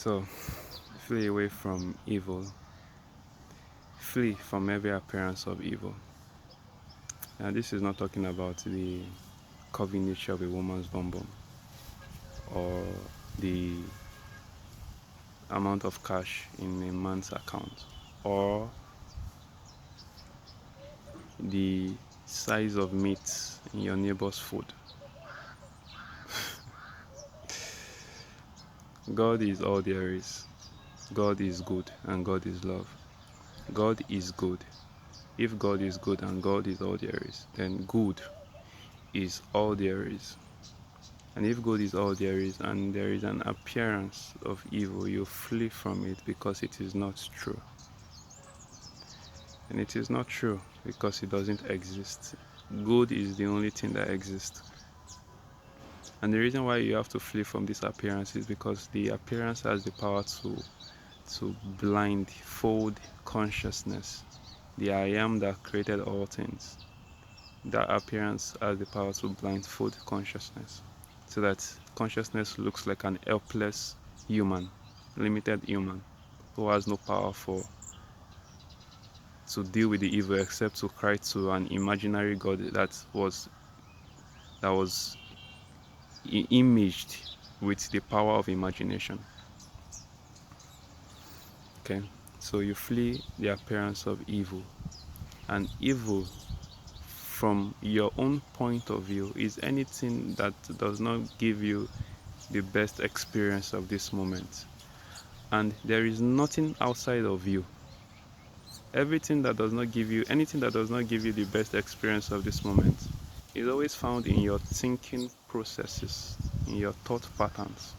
So, flee away from evil. Flee from every appearance of evil. And this is not talking about the curvy nature of a woman's bum bum or the amount of cash in a man's account or the size of meat in your neighbor's food. God is all there is. God is good and God is love. God is good. If God is good and God is all there is, then good is all there is. And if good is all there is and there is an appearance of evil, you flee from it because it is not true. And it is not true because it doesn't exist. Good is the only thing that exists. And the reason why you have to flee from this appearance is because the appearance has the power to blindfold consciousness. The I am that created all things. That appearance has the power to blindfold consciousness so that consciousness looks like an helpless human, limited human, who has no power to deal with the evil except to cry to an imaginary God that was imaged with the power of imagination. Okay, so you flee the appearance of evil, and evil from your own point of view is anything that does not give you the best experience of this moment. And there is nothing outside of you. Anything that does not give you the best experience of this moment is always found in your thinking processes, in your thought patterns,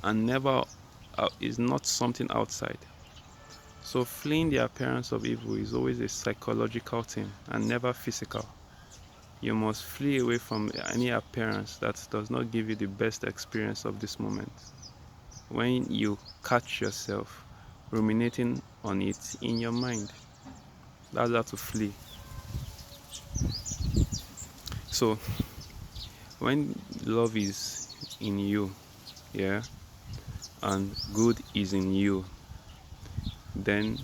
and never is not something outside. So fleeing the appearance of evil is always a psychological thing and never physical. You must flee away from any appearance that does not give you the best experience of this moment. When you catch yourself ruminating on it in your mind, that's how to flee. So when love is in you, yeah, and good is in you, then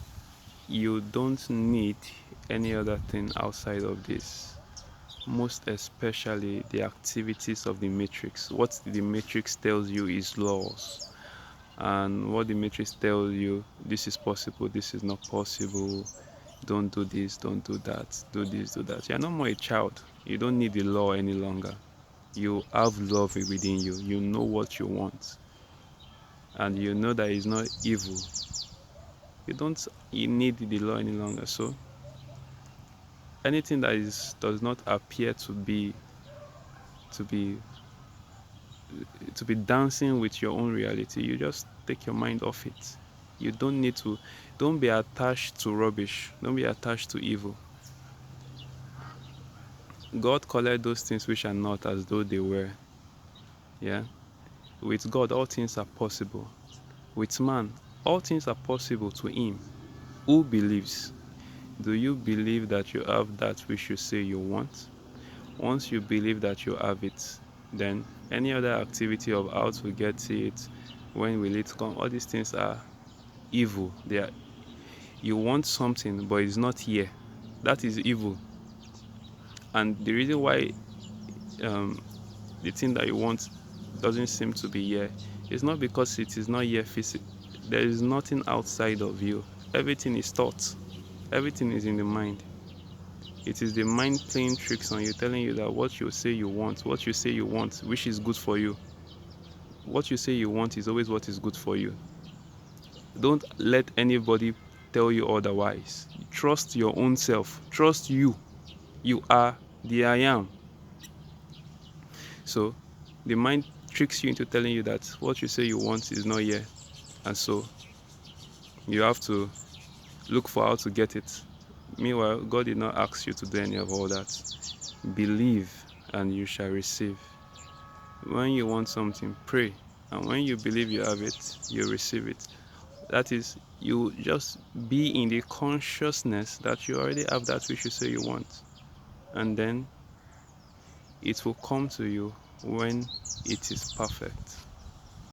you don't need any other thing outside of this. Most especially the activities of the matrix. What the matrix tells you is laws, and what the matrix tells you, this is possible, this is not possible, don't do this, don't do that, do this, do that. You're no more a child. You don't need the law any longer. You have love within you. You know what you want, and you know that it's not evil. You need the law any longer. So anything that does not appear to be dancing with your own reality, you just take your mind off it. You don't be attached to rubbish. Don't be attached to evil. God called those things which are not as though they were. Yeah. With God, all things are possible. With man, all things are possible to him who believes. Do you believe that you have that which you say you want? Once you believe that you have it, then any other activity of how to get it, when will it come, all these things are evil. You want something but it's not here. That is evil. And the reason why the thing that you want doesn't seem to be here is not because it is not here physically. There is nothing outside of you. Everything is thought. Everything is in the mind. It is the mind playing tricks on you, telling you that what you say you want, which is good for you. What you say you want is always what is good for you. Don't let anybody tell you otherwise. Trust your own self. Trust you. You are the I am. So the mind tricks you into telling you that what you say you want is not here. And so you have to look for how to get it. Meanwhile, God did not ask you to do any of all that. Believe and you shall receive. When you want something, pray. And when you believe you have it, you receive it. That is, you just be in the consciousness that you already have that which you say you want. And then it will come to you when it is perfect.